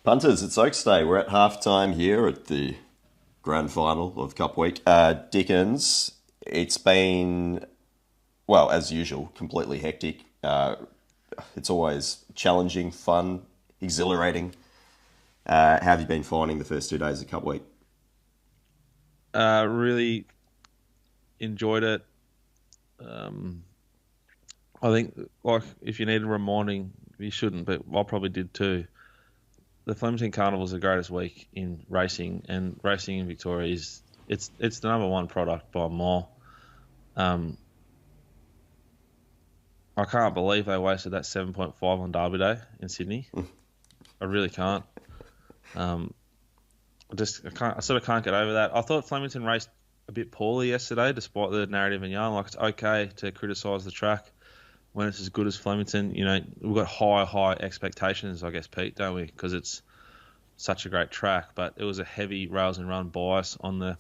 Punters, it's Oaks Day. We're at halftime here at the grand final of Cup Week. Dickens, it's been, well, as usual, completely hectic. It's always challenging, fun, exhilarating. How have you been finding the first 2 days of Cup Week? Really enjoyed it. Um, I think, like, if you need a reminding, you shouldn't, but I probably did too. The Flemington Carnival is the greatest week in racing, and racing in Victoria is it's the number one product by a mile. Um, I can't believe they wasted that 7.5 on Derby Day in Sydney. I really can't. Um, I sort of can't get over that. I thought Flemington raced a bit poorly yesterday, despite the narrative and yarn. Like, it's okay to criticise the track when it's as good as Flemington. You know, we've got high expectations, I guess, Pete, don't we? Because it's such a great track. But it was a heavy rails and run bias on the,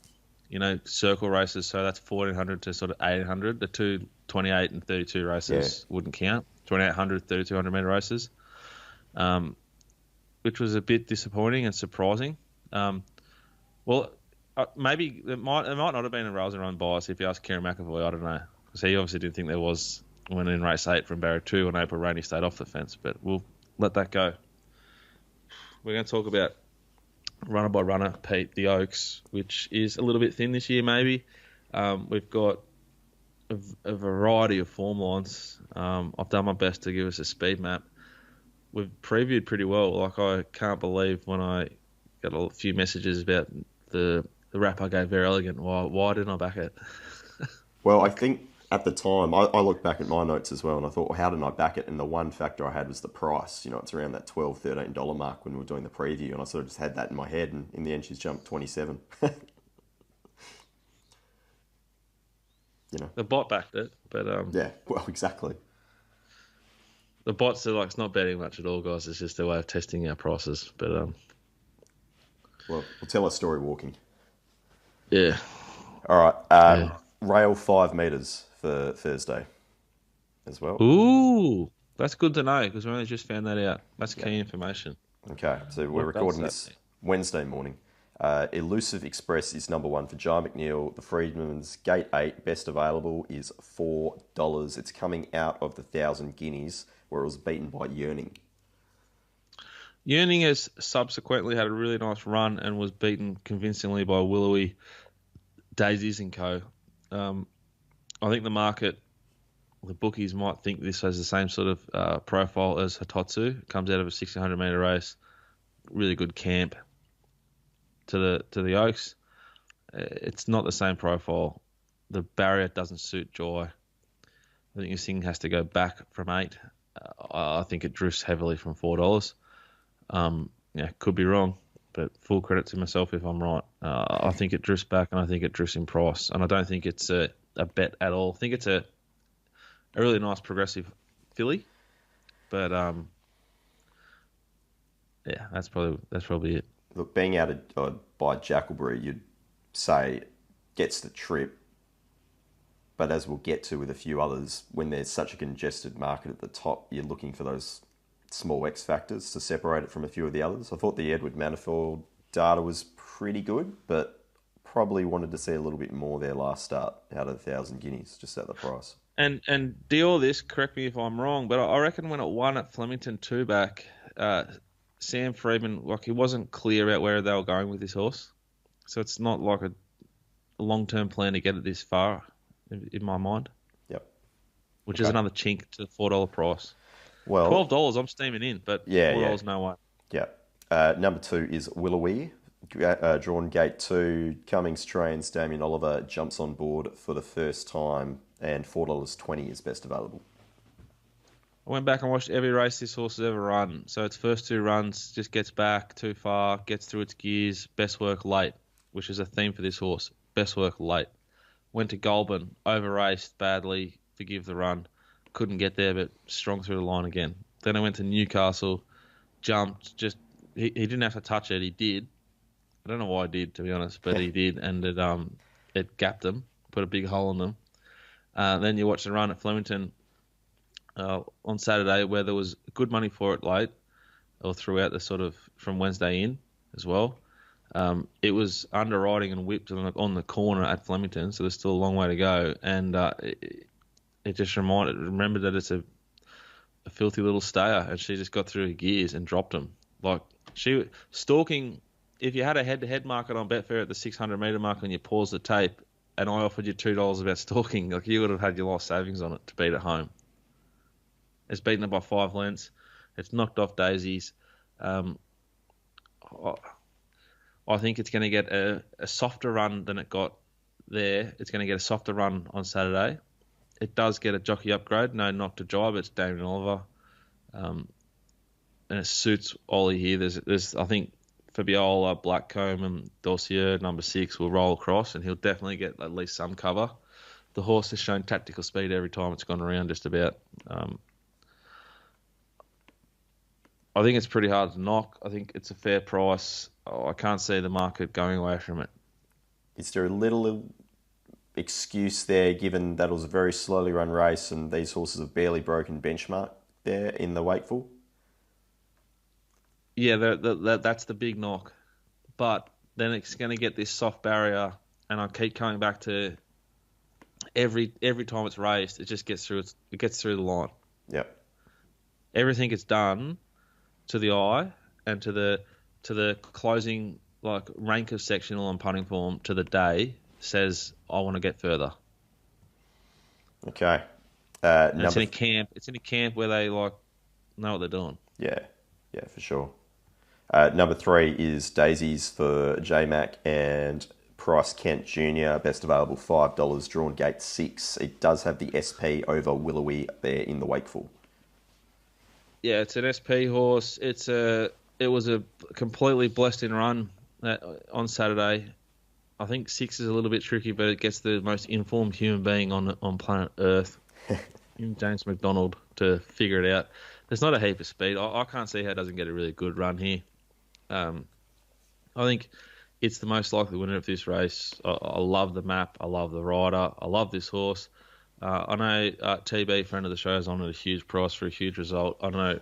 circle races. So that's 1400 to sort of 1800. The two 28 and 32 Yeah. races wouldn't count. 2800, 3200 metre races, um, which was a bit disappointing and surprising. Well, maybe it might not have been a rails and run bias if you ask Kieran McAvoy. I don't know, because he obviously didn't think there was when in race 8 from Barrier 2 when April Rainey stayed off the fence. But we'll let that go. We're going to talk about runner by runner, Pete, the Oaks, which is a little bit thin this year. Maybe we've got a variety of form lines. I've done my best to give us a speed map. We've previewed pretty well. Like, I can't believe when I got a few messages about the rap I gave Very Elegant. Why didn't I back it? Well, I think at the time, I looked back at my notes as well, and I thought, well, how did I back it? And the one factor I had was the price. It's around that $12, $13 mark when we were doing the preview, and I sort of just had that in my head, and in the end, she's jumped 27. you know, The bot backed it, but yeah, well, exactly. the bots are like, it's not betting much at all, guys. It's just a way of testing our prices. But Well, we'll tell a story walking. yeah, All right. yeah. Rail 5 meters for Thursday as well. Ooh, that's good to know because we only just found that out. That's Yeah. key information. Okay. So we're What does recording that this mean? Wednesday morning. Elusive Express is number one for Jai McNeil. The Freedman's Gate 8 best available is $4. It's coming out of the Thousand Guineas where it was beaten by Yearning. Yearning has subsequently had a really nice run and was beaten convincingly by Willowy, Daisies and Co. Um, I think the bookies might think this has the same sort of profile as Hitotsu. Comes out of a 1600 metre race, really good camp to the Oaks. It's not the same profile. The barrier doesn't suit Joy. I think this thing has to go back from 8. I think it drifts heavily from $4. Yeah, could be wrong, but full credit to myself if I'm right. I think it drifts back, and I think it drifts in price, and I don't think it's a bet at all. I think it's a really nice progressive filly, but yeah, that's probably it. Look, being out by Jackalbury, you'd say gets the trip, but as we'll get to with a few others, when there's such a congested market at the top, you're looking for those small X factors to separate it from a few of the others. I thought the Edward Manifold data was pretty good, but probably wanted to see a little bit more there last start out of the Thousand Guineas, just at the price. And do all this. Correct me if I'm wrong, but I reckon when it won at Flemington two back, Sam Freeman, like, he wasn't clear about where they were going with this horse, so it's not like a long term plan to get it this far, in my mind, Yep. which is Okay. another chink to the $4 price. Well, $12, I'm steaming in, but yeah, yeah, $4, no way. yeah. Number two is Willowy. Drawn gate two, Cummings trains, Damien Oliver jumps on board for the first time, and $4.20 is best available. I went back and watched every race this horse has ever run. So its first two runs, just gets back too far, gets through its gears, best work late, which is a theme for this horse. Best work late. Went to Goulburn, over raced badly, forgive the run. Couldn't get there, but strong through the line again. Then I went to Newcastle, jumped, he didn't have to touch it, he did. I don't know why he did, to be honest, but he did, and it gapped them, put a big hole in them. Then you watch the run at Flemington on Saturday, where there was good money for it late. or throughout the sort of from Wednesday in as well. It was underriding and whipped on the corner at Flemington, so there's still a long way to go. And it just remembered that it's a filthy little stayer, and she just got through her gears and dropped him. Like she stalking. If you had a head-to-head market on Betfair at the 600-metre mark and you paused the tape, and I offered you $2 about stalking, like you would have had your life savings on it to beat at home. It's beaten it by 5 lengths. It's knocked off Daisies. I think it's going to get a softer run than it got there. It's going to get a softer run on Saturday. It does get a jockey upgrade. No knock to Jai, but it's Damien Oliver. And it suits Ollie here. There's I think Fabiola, Blackcomb and Dossier, number 6, will roll across, and he'll definitely get at least some cover. The horse has shown tactical speed every time it's gone around just about. I think it's pretty hard to knock. I think it's a fair price. I can't see the market going away from it. Is there a little excuse there, given that it was a very slowly run race and these horses have barely broken benchmark there in the Wakeful? Yeah, that's the big knock. But then it's going to get this soft barrier, and I keep coming back to every time it's raced, it just gets through. It gets through the line. Yep. Everything gets done to the eye and to the closing like rank of sectional and punting form to the day says I want to get further. Okay. It's in a camp. It's in a camp where they like know what they're doing. Yeah, for sure. Number 3 is Daisies for J-Mac and Price Kent Jr. Best available $5, drawn gate 6. It does have the SP over Willowy there in the Wakeful. Yeah, it's an SP horse. It was a completely blessed in run on Saturday. I think 6 is a little bit tricky, but it gets the most informed human being on planet Earth, in James McDonald, to figure it out. There's not a heap of speed. I can't see how it doesn't get a really good run here. I think it's the most likely winner of this race. I love the map. I love the rider. I love this horse. I know TB, friend of the show, is on at a huge price for a huge result. I know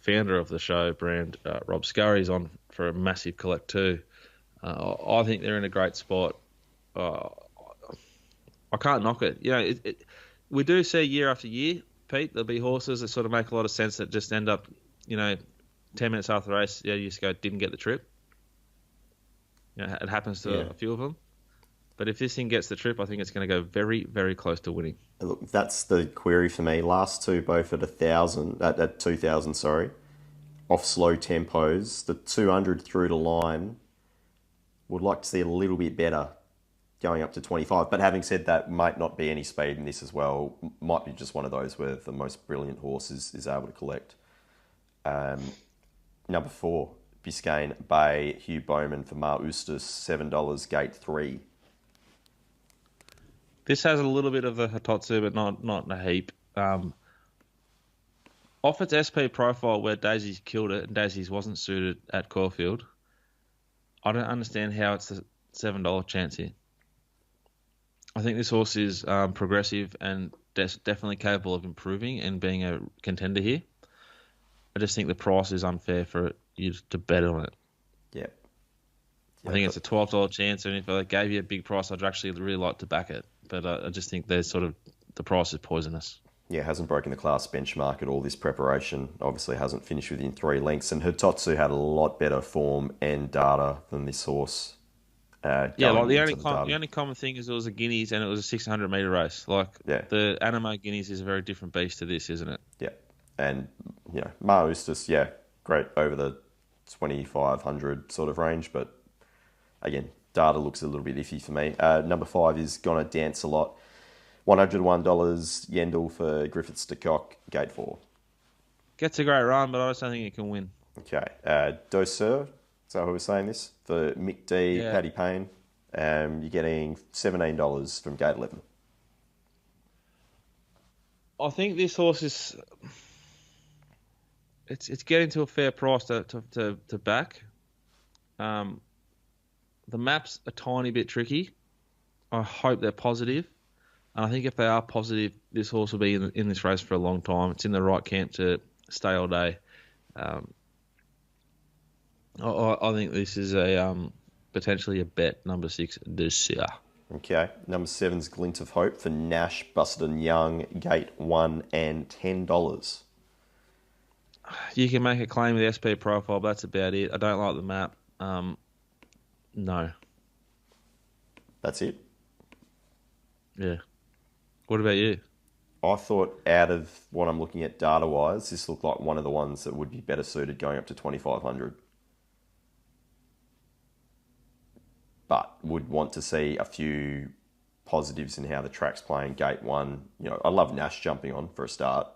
founder of the show, brand Rob Scurry's on for a massive collect too. I think they're in a great spot. I can't knock it. You know, we do see year after year, Pete, there'll be horses that sort of make a lot of sense that just end up, 10 minutes after the race, you just go, didn't get the trip. It happens to a few of them. But if this thing gets the trip, I think it's going to go very, very close to winning. Look, that's the query for me. Last two both at 2,000, sorry, off slow tempos. The 200 through the line, would like to see a little bit better going up to 25. But having said that, might not be any speed in this as well. Might be just one of those where the most brilliant horse is able to collect. Number 4, Biscayne Bay, Hugh Bowman for Mar Ustus, $7, gate 3. This has a little bit of the Hitotsu, but not a heap. Off its SP profile where Daisy's killed it and Daisy's wasn't suited at Caulfield, I don't understand how it's a $7 chance here. I think this horse is progressive and definitely capable of improving and being a contender here. I just think the price is unfair for you to bet on it. Yeah. I think it's a $12 chance, and if I gave you a big price, I'd actually really like to back it. But I just think the price is poisonous. Yeah, hasn't broken the class benchmark at all this preparation. Obviously hasn't finished within 3 lengths. And Hitotsu had a lot better form and data than this horse. The only common thing is it was a Guineas and it was a 600-metre race. The Animo Guineas is a very different beast to this, isn't it? Yeah. And, Mar Ustus, great over the 2,500 sort of range. But, again, data looks a little bit iffy for me. Number 5 is Gonna Dance a Lot. $101 Yendel for Griffiths de Kock, gate 4. Gets a great run, but I just don't think it can win. Okay. Dosseur, is that how we're saying this? For Mick D, Paddy Payne. You're getting $17 from gate 11. I think this horse is... It's getting to a fair price to back. The map's a tiny bit tricky. I hope they're positive. And I think if they are positive, this horse will be in this race for a long time. It's in the right camp to stay all day. Um, I think this is a potentially a bet, number 6 this year. Okay. Number 7's Glint of Hope for Nash, Busted and Young, gate 1 and $10. You can make a claim with SP profile, but that's about it. I don't like the map. No. That's it. Yeah. What about you? I thought out of what I'm looking at data-wise, this looked like one of the ones that would be better suited going up to 2,500. But would want to see a few positives in how the track's playing gate 1. You know, I love Nash jumping on for a start.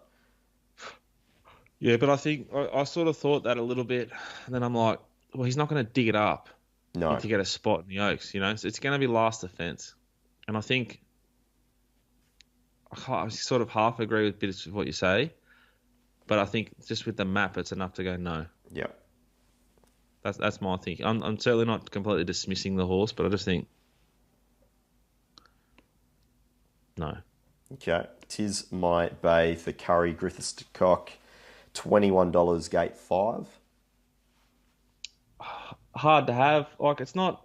Yeah, but I think I sort of thought that a little bit, and then I'm like, well, he's not going to dig it up No. to get a spot in the Oaks, you know? So it's going to be last defence. And I think I sort of half agree with bits of what you say, but I think just with the map, it's enough to go no. Yeah. That's my thinking. I'm certainly not completely dismissing the horse, but I just think no. Okay. Tis My Bay for Curry, Griffiths to Cock, $21, gate 5. Hard to have. Like it's not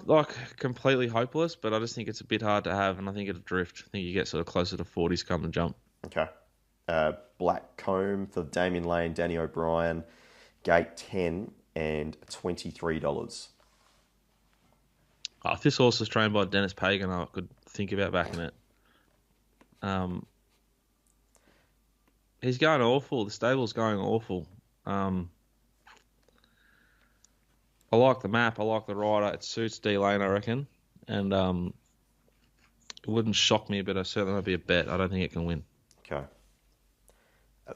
like completely hopeless, but I just think it's a bit hard to have, and I think it'll drift. I think you get sort of closer to 40s come the jump. Okay. Black Comb for Damien Lane, Danny O'Brien, gate 10 and $23. Oh, if this horse was trained by Dennis Pagan, I could think about backing it. He's going awful. The stable's going awful. I like the map. I like the rider. It suits D Lane, I reckon. And it wouldn't shock me, but it certainly would be a bet. I don't think it can win. Okay.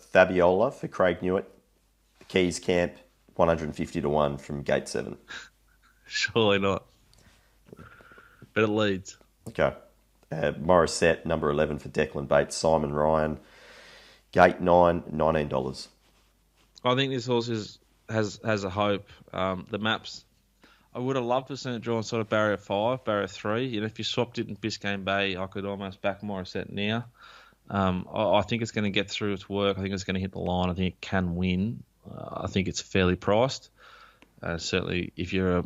Fabiola for Craig Newitt, Keys Camp, 150 to 1 from gate 7. Surely not. But it leads. Okay. Morissette, number 11 for Declan Bates, Simon Ryan, gate 9, $19. I think this horse has a hope. The maps, I would have loved to see it drawn sort of barrier 5, barrier 3. You know, if you swapped it in Biscayne Bay, I could almost back Morissette now. I think it's going to get through its work. I think it's going to hit the line. I think it can win. I think it's fairly priced. Certainly, if you're a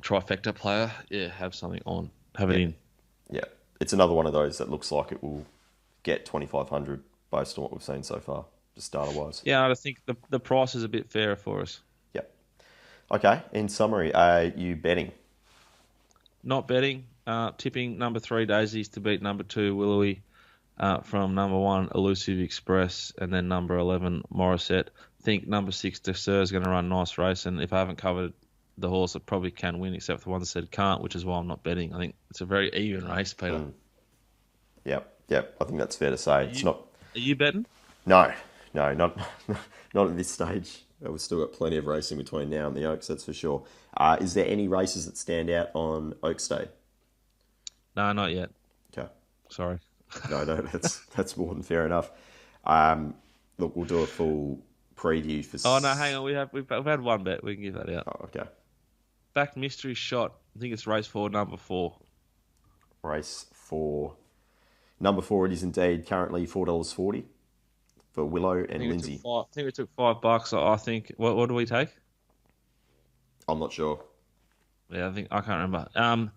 trifecta player, yeah, have something on. Have it in. Yeah. It's another one of those that looks like it will get 2,500 based on what we've seen so far, just data-wise. Yeah, I think the price is a bit fairer for us. Yep. Okay, in summary, are you betting? Not betting. Tipping number 3, Daisies, to beat number 2, Willowy, from number 1, Elusive Express, and then number 11, Morissette. Think number 6, Dessert is going to run a nice race, and if I haven't covered the horse, it probably can win, except for the one that said can't, which is why I'm not betting. I think it's a very even race, Peter. Yep. I think that's fair to say. Are you betting? No, not at this stage. We've still got plenty of racing between now and the Oaks, that's for sure. Is there any races that stand out on Oaks Day? No, not yet. Okay. Sorry. No, that's more than fair enough. Look, we'll do a full preview for. Oh no, hang on. We've had one bet. We can give that out. Oh, okay. Back mystery shot. I think it's race 4, number 4. Race 4. Number 4, it is indeed currently $4.40 for Willow and Lindsay. I think we took $5. I think. What do we take? I'm not sure. Yeah, I can't remember.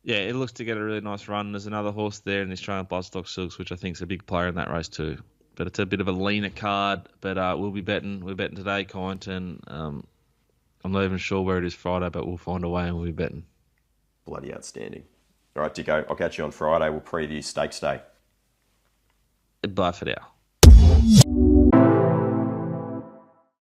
Yeah, it looks to get a really nice run. There's another horse there in the Australian Bloodstock Silks, which I think is a big player in that race too. But it's a bit of a leaner card. But we'll be betting. We're betting today, Kyneton. I'm not even sure where it is Friday, but we'll find a way and we'll be betting. Bloody outstanding. All right, Dicko, I'll catch you on Friday. We'll preview Stakes Day. Bye for now.